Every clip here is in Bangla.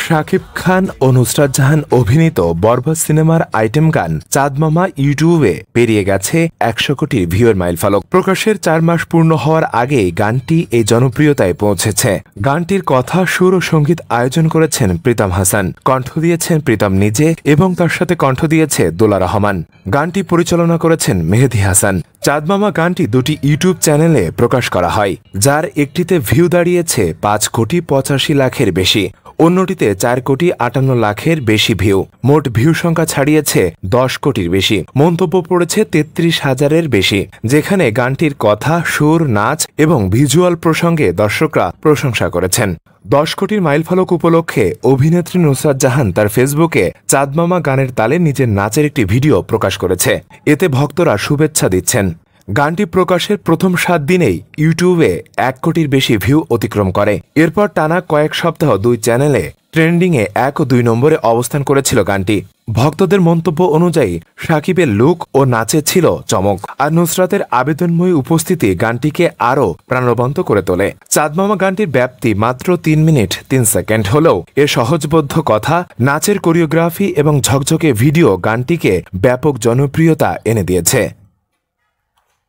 শাকিব খান ও নুসরাত জাহান অভিনীত বরবাদ সিনেমার আইটেম গান চাঁদ মামা ইউটিউবে পেরিয়ে গেছে ১০০ কোটি ভিউয়ের মাইলফলক। প্রকাশের ৪ মাস পূর্ণ হওয়ার আগেই গানটি এই জনপ্রিয়তায় পৌঁছেছে। গানটির কথা, সুর ও সঙ্গীত আয়োজন করেছেন প্রীতম হাসান, কণ্ঠ দিয়েছেন প্রীতম নিজে এবং তার সাথে কণ্ঠ দিয়েছে দোলা রহমান। গানটি পরিচালনা করেছেন মেহেদী হাসান। চাঁদ মামা গানটি দুটি ইউটিউব চ্যানেলে প্রকাশ করা হয়, যার একটিতে ভিউ দাঁড়িয়েছে ৫,৮৫,০০,০০০-এর বেশি, অন্যটিতে ৪,৫৮,০০,০০০-এর বেশি ভিউ। মোট ভিউ সংখ্যা ছাড়িয়েছে ১০ কোটির বেশি। মন্তব্য পড়েছে ৩৩,০০০-এর বেশি, যেখানে গানটির কথা, সুর, নাচ এবং ভিজুয়াল প্রসঙ্গে দর্শকরা প্রশংসা করেছেন। ১০ কোটির মাইলফলক উপলক্ষে অভিনেত্রী নুসরাত জাহান তার ফেসবুকে চাঁদ মামা গানের তালে নিজের নাচের একটি ভিডিও প্রকাশ করেছে। এতে ভক্তরা শুভেচ্ছা দিচ্ছেন। গানটি প্রকাশের প্রথম ৭ দিনেই ইউটিউবে ১ কোটির বেশি ভিউ অতিক্রম করে। এরপর টানা কয়েক সপ্তাহ ২ চ্যানেলে ট্রেন্ডিংয়ে ১ ও ২ নম্বরে অবস্থান করেছিল গানটি। ভক্তদের মন্তব্য অনুযায়ী শাকিবের লুক ও নাচে ছিল চমক, আর নুসরাতের আবেদনময়ী উপস্থিতি গানটিকে আরও প্রাণবন্ত করে তোলে। চাঁদ মামা গানটির ব্যাপ্তি মাত্র ৩ মিনিট ৩ সেকেন্ড হলেও এর সহজবোধ্য কথা, নাচের কোরিওগ্রাফি এবং ঝকঝকে ভিডিও গানটিকে ব্যাপক জনপ্রিয়তা এনে দিয়েছে।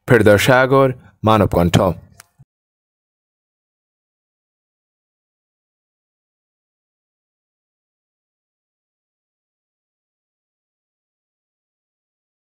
ফেরদৌস সাগর, মানবকণ্ঠ।